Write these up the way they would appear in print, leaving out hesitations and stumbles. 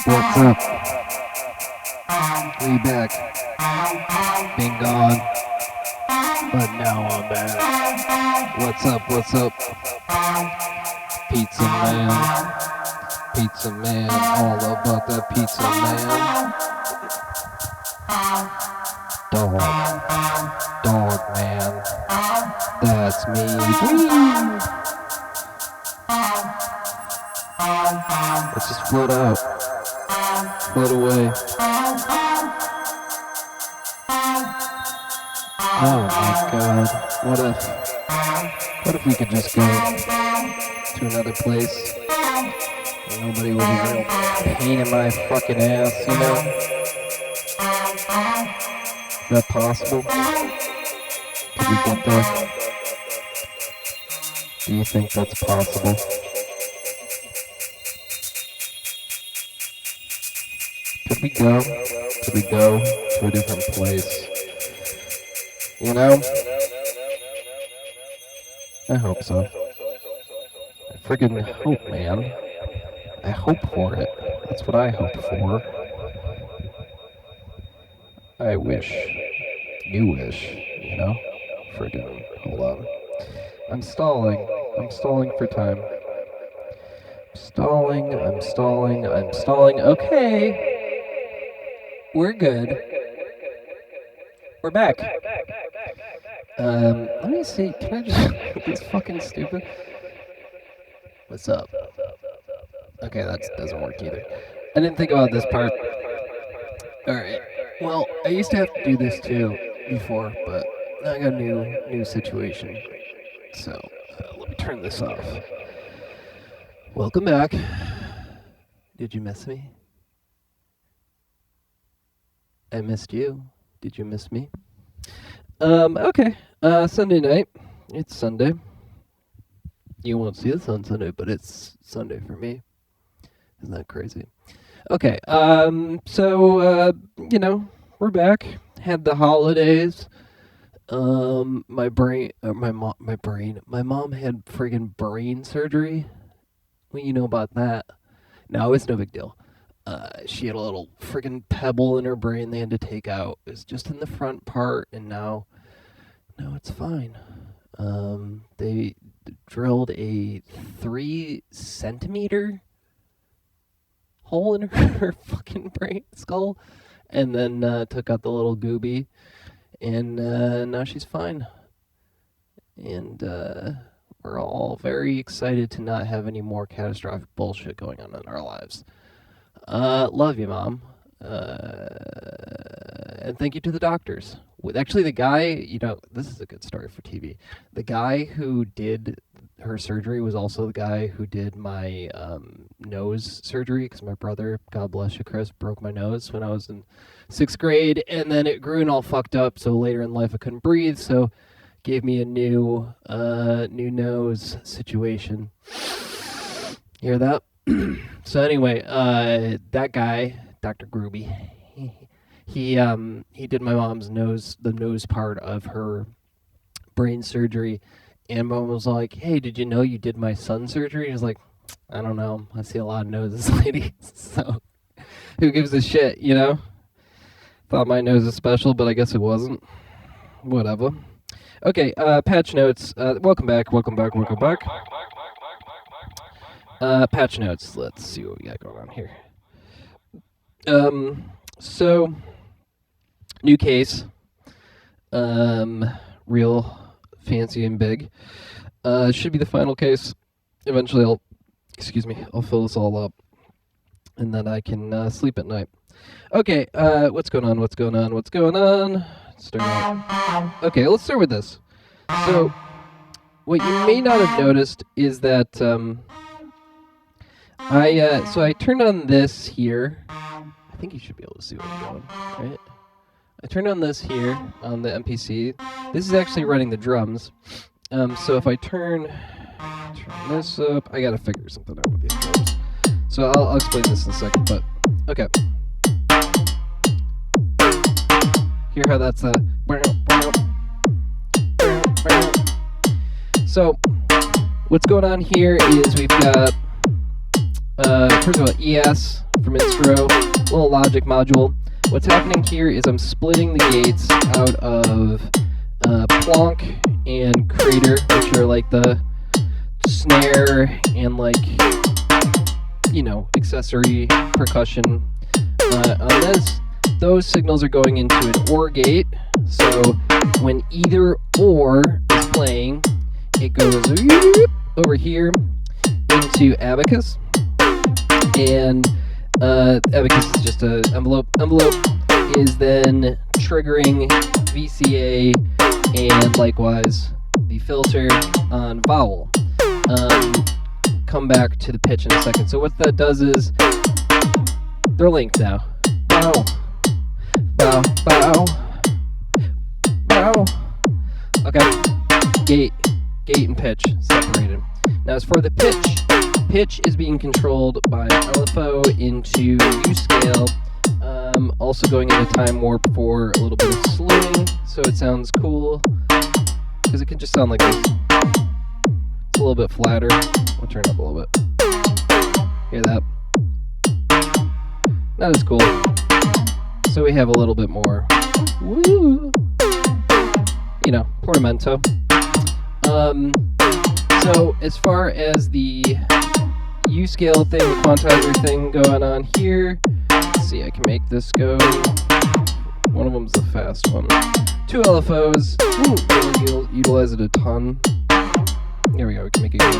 What's up? We back. Been gone. But now I'm back. What's up, what's up? Pizza Man. Pizza Man, all about that pizza man. Dog man. That's me. Let's just float out. Float away. Oh my god. What if we could just go to another place? And nobody was a real pain in my fucking ass, you know? Is that possible? Could we get there? Do you think that's possible? Could we go? Could we go to a different place? You know? I hope so. I friggin' hope, man. I hope for it. That's what I hope for. I wish. You wish, you know? Friggin', hold on. I'm stalling. I'm stalling for time. I'm stalling. Okay. We're good. We're back. Let me see. Can I just... It's fucking stupid. What's up? Okay, that doesn't work either. I didn't think about this part. Alright. Well, I used to have to do this too before, but now I got a new situation. So, let me turn this off. Welcome back. Did you miss me? I missed you. Did you miss me? Okay. Sunday night. It's Sunday. You won't see this on Sunday, but it's Sunday for me. Isn't that crazy? Okay, so, you know, we're back. Had the holidays. My mom had friggin' brain surgery. Well, you know about that. No, it's no big deal. She had a little friggin' pebble in her brain they had to take out. It was just in the front part, and now it's fine. They drilled a 3-centimeter hole in her fucking brain skull, and then took out the little gooby, and now she's fine. And we're all very excited to not have any more catastrophic bullshit going on in our lives. Love you, Mom. And thank you to the doctors. Actually, the guy, you know, this is a good story for TV. The guy who did her surgery was also the guy who did my nose surgery, because my brother, God bless you, Chris, broke my nose when I was in 6th grade, and then it grew and all fucked up, so later in life I couldn't breathe, so gave me a new nose situation. Hear that? So anyway, that guy, Dr. Grooby, he did my mom's nose, the nose part of her brain surgery, and Mom was like, "Hey, did you know you did my son's surgery?" He was like, "I don't know. I see a lot of noses, lady." So, who gives a shit, you know? Thought my nose was special, but I guess it wasn't. Whatever. Okay, patch notes. Welcome back. Patch notes. Let's see what we got going on here. So, new case. Real fancy and big. Should be the final case. Eventually I'll fill this all up, and then I can sleep at night. Okay, what's going on? Okay, let's start with this. So, what you may not have noticed is that, I turned on this here. I think you should be able to see what I'm doing, right? I turned on this here on the MPC. This is actually running the drums. So if I turn this up, I gotta figure something out with these drums. So I'll explain this in a second, but okay. Hear how that's So what's going on here is we've got first of all ES from Instro, little Logic module. What's happening here is I'm splitting the gates out of plonk and crater, which are like the snare and like, you know, accessory percussion on this. Those signals are going into an OR gate, so when either OR is playing, it goes over here into Abacus, and Abacus is just a envelope. Envelope is then triggering VCA and likewise the filter on vowel. Come back to the pitch in a second. So what that does is they're linked now. Bow, bow, bow, bow. Okay, gate and pitch separated. Now as for the pitch is being controlled by LFO into U-scale, also going into time warp for a little bit of slewing, so it sounds cool, because it can just sound like this. It's a little bit flatter. I'll turn it up a little bit. Hear that? Not as cool. So we have a little bit more, woo, you know, portamento. So as far as the U-scale thing, the quantizer thing going on here, let's see, I can make this go. One of them's the fast one. 2 LFOs. We'll utilize it a ton. There we go. We can make it go.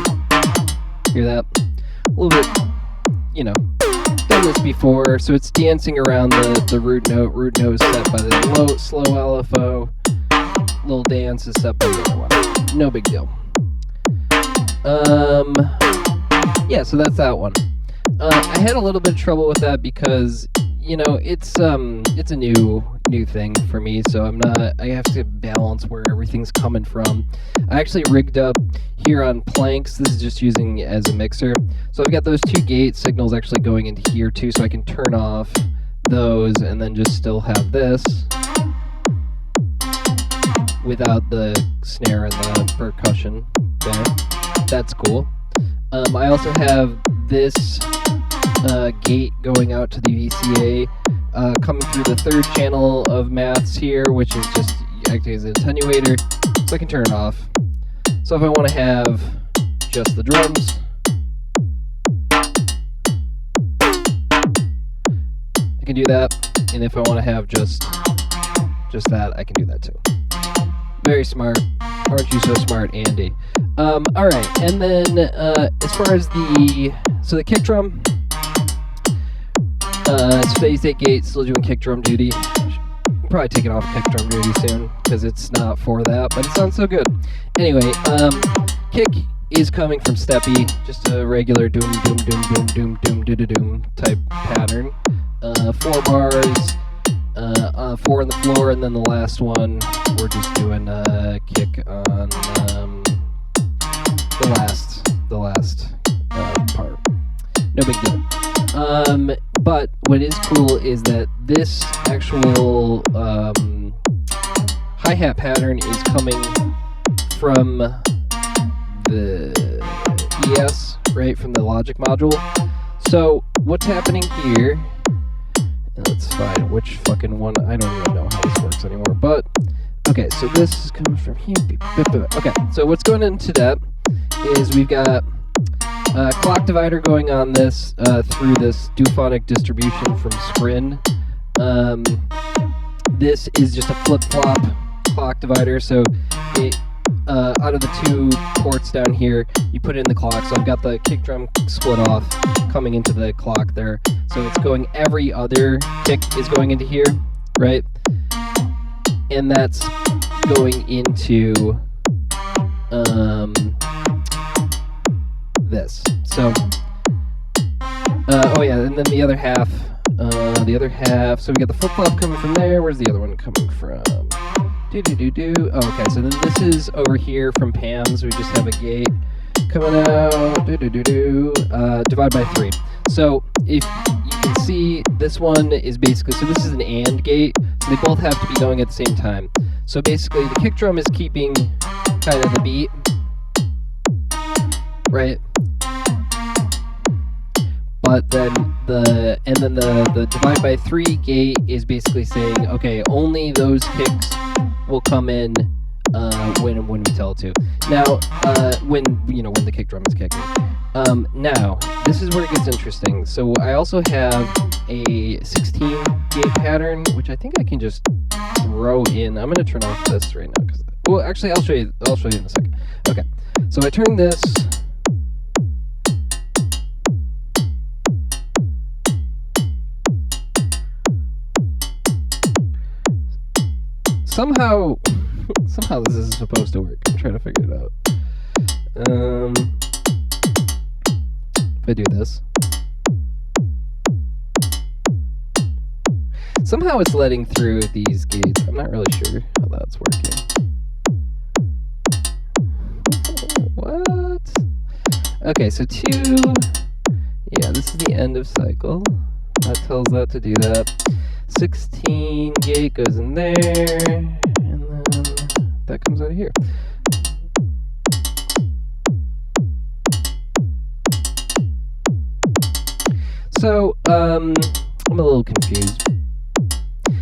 Hear that? A little bit, you know, done this before, so it's dancing around the root note. Root note is set by the slow LFO. Little dance is set by the other one. No big deal. Yeah, so that's that one. I had a little bit of trouble with that because, you know, it's a new thing for me, so I have to balance where everything's coming from. I actually rigged up here on planks. This is just using it as a mixer. So I've got those 2 gate signals actually going into here too, so I can turn off those and then just still have this without the snare and the percussion there. That's cool. I also have this gate going out to the VCA, coming through the 3rd channel of maths here, which is just acting as an attenuator, so I can turn it off. So if I want to have just the drums, I can do that, and if I want to have just that, I can do that too. Very smart. Aren't you so smart, Andy? Alright, and then as far as the kick drum, steady state gate, still doing kick drum duty. Probably taking off kick drum duty soon, because it's not for that, but it sounds so good. Anyway, kick is coming from Steppy, just a regular doom doom doom doom doom doom doo doo doom type pattern. 4 bars, 4 on the floor, and then the last one we're just doing a kick on the last part. No big deal. But what is cool is that this actual hi-hat pattern is coming from the ES, right, from the Logic module. So what's happening here, let's find which fucking one, I don't even know how this works anymore, but okay, so this is coming from here. Okay, so what's going into that is we've got clock divider going on this through this Duphonic distribution from Scrin. This is just a flip-flop clock divider, so it, out of the 2 ports down here, you put in the clock. So I've got the kick drum split off coming into the clock there. So it's going, every other kick is going into here, right? And that's going into this. So, oh yeah, and then the other half, so we got the flip-flop coming from there. Where's the other one coming from? Oh, okay, so then this is over here from Pam's. We just have a gate coming out, divide by 3. So if you can see, this one is basically, so this is an AND gate, so they both have to be going at the same time. So basically the kick drum is keeping kind of the beat, right? But then the divide by 3 gate is basically saying, okay, only those kicks will come in when we tell it to. Now, when the kick drum is kicking. Now, this is where it gets interesting. So I also have a 16 gate pattern, which I think I can just throw in. I'm going to turn off this right now. Well, actually, I'll show you in a second. Okay, so I turn this. Somehow this is supposed to work. I'm trying to figure it out. If I do this, somehow it's letting through these gates. I'm not really sure how that's working. What? Okay, so 2. Yeah, this is the end of cycle. That tells that to do that. 16 gate goes in there, and then that comes out of here. So, I'm a little confused.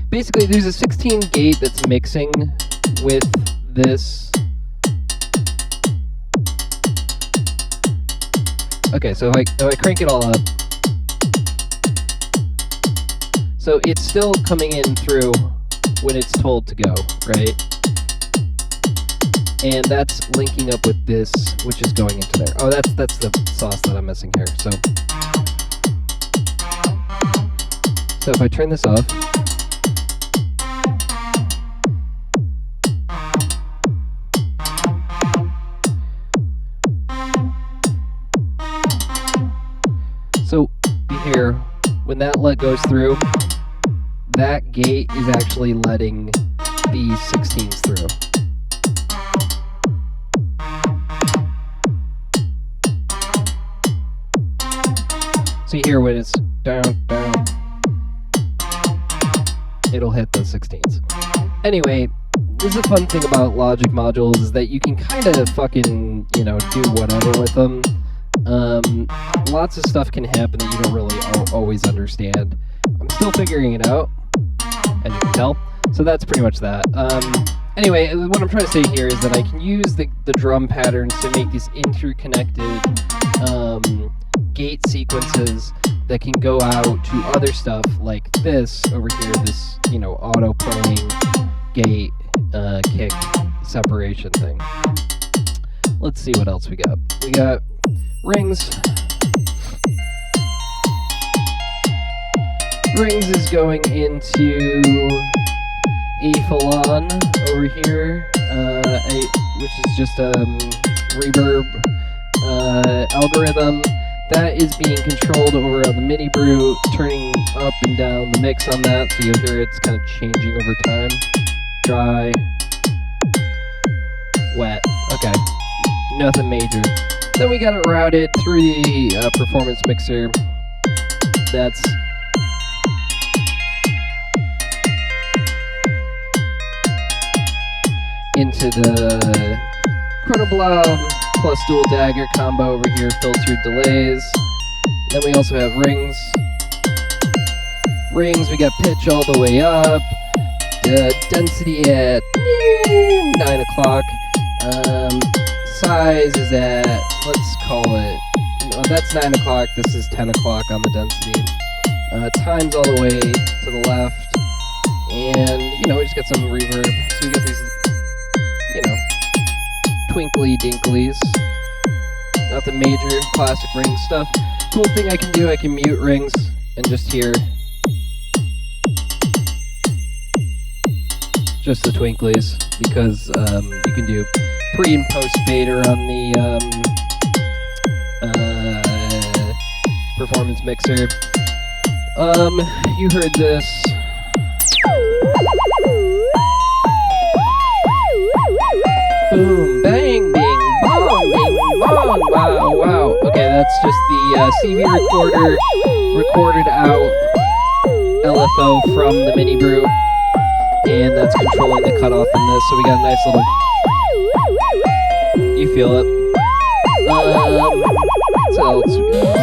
Basically, there's a 16 gate that's mixing with this. Okay, so if I crank it all up, so it's still coming in through when it's told to go, right? And that's linking up with this, which is going into there. Oh, that's the sauce that I'm missing here. So if I turn this off, so here, when that let goes through, that gate is actually letting these 16s through. So here when it's down, down, it'll hit the 16s. Anyway, this is a fun thing about Logic modules is that you can kind of fucking, do whatever with them. Lots of stuff can happen that you don't really always understand. I'm still figuring it out, as you can tell. So that's pretty much that. Anyway, what I'm trying to say here is that I can use the drum patterns to make these interconnected gate sequences that can go out to other stuff like this over here, this, auto playing gate kick separation thing. Let's see what else we got. We got rings. Rings is going into a Falon over here, which is just a reverb algorithm that is being controlled over on the Mini Brew, turning up and down the mix on that, so you'll hear it's kind of changing over time. Dry, wet. Okay, nothing major. Then we got it routed through the performance mixer. That's into the Chronoblob plus Dual Dagger combo over here, filtered delays. Then we also have rings. Rings, we got pitch all the way up. Density at 9 o'clock. Size is at, let's call it, that's 9 o'clock, this is 10 o'clock on the density. Times all the way to the left. And, we just got some reverb. So we got these, twinkly dinklies. Not the major classic ring stuff. Cool thing I can do, I can mute rings and just hear just the twinklies, because you can do pre and post fader on the performance mixer. You heard this. Boom, bang, bing, bong, bing, bong, wow, wow. Okay, that's just the CV recorder recorded out LFO from the Mini Brew, and that's controlling the cutoff in this, so we got a nice little, you feel it. What else we got?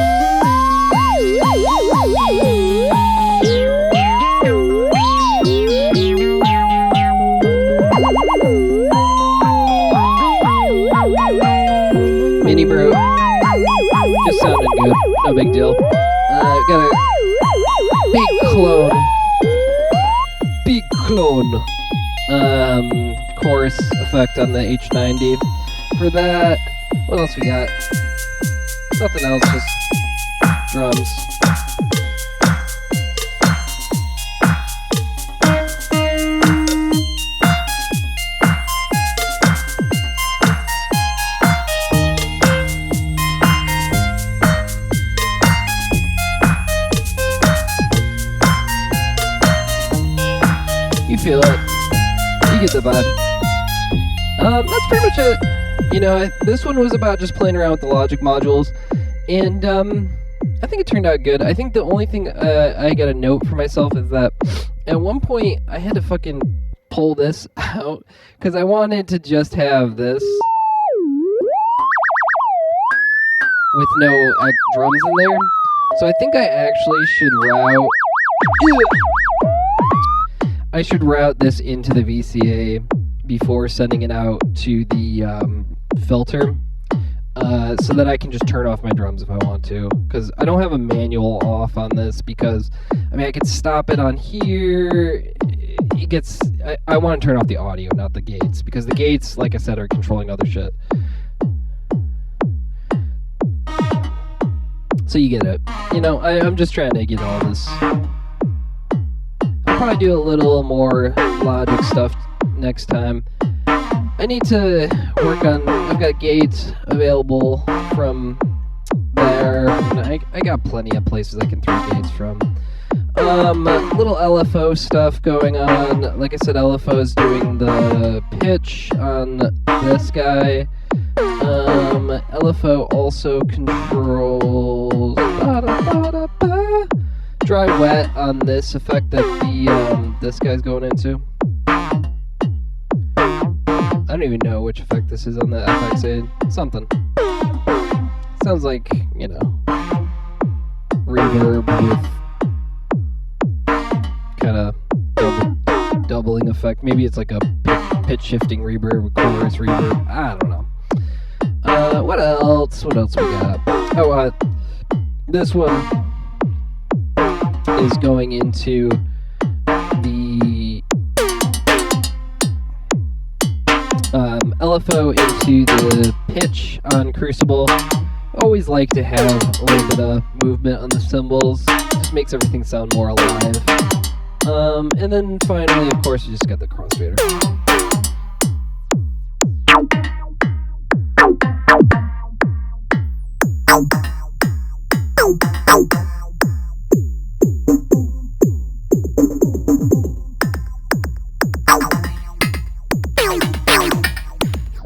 big deal. Got a big clone chorus effect on the H90. For that, what else we got? Nothing else, just drums. You feel it. You get the vibe. That's pretty much it. You know, this one was about just playing around with the Logic modules, and I think it turned out good. I think the only thing I got a note for myself is that at one point I had to fucking pull this out because I wanted to just have this with no drums in there. So I think I actually should route this into the VCA before sending it out to the filter, so that I can just turn off my drums if I want to, because I don't have a manual off on this, because I mean I could stop it on here. It gets I want to turn off the audio, not the gates, because the gates, like I said, are controlling other shit. So you get it. You know, I'm just trying to get all this. I'll probably do a little more Logic stuff next time. I need to work on, I've got gates available from there, and I got plenty of places I can throw gates from. Little LFO stuff going on. Like I said, LFO is doing the pitch on this guy. LFO also controls dry wet on this effect that the this guy's going into. I don't even know which effect this is on the FX8. Something. Sounds like, you know, reverb with kind of doubling effect. Maybe it's like a pitch shifting reverb, chorus reverb. I don't know. What else? What else we got? Oh, this one is going into the LFO into the pitch on Crucible. Always like to have a little bit of movement on the cymbals. Just makes everything sound more alive. And then finally, of course, you just got the crossfader.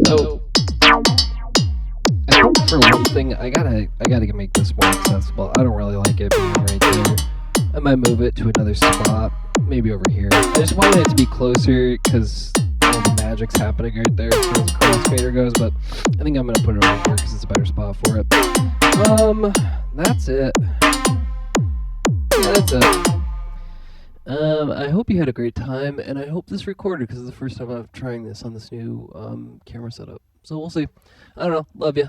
So, for one thing, I gotta make this more accessible. I don't really like it being right there. I might move it to another spot, maybe over here. I just wanted it to be closer because all the magic's happening right there as far as the crossfader goes, but I think I'm gonna put it over here because it's a better spot for it. That's it. Yeah, that's it. I hope you had a great time, and I hope this recorded because it's the first time I'm trying this on this new camera setup. So we'll see. I don't know. Love ya.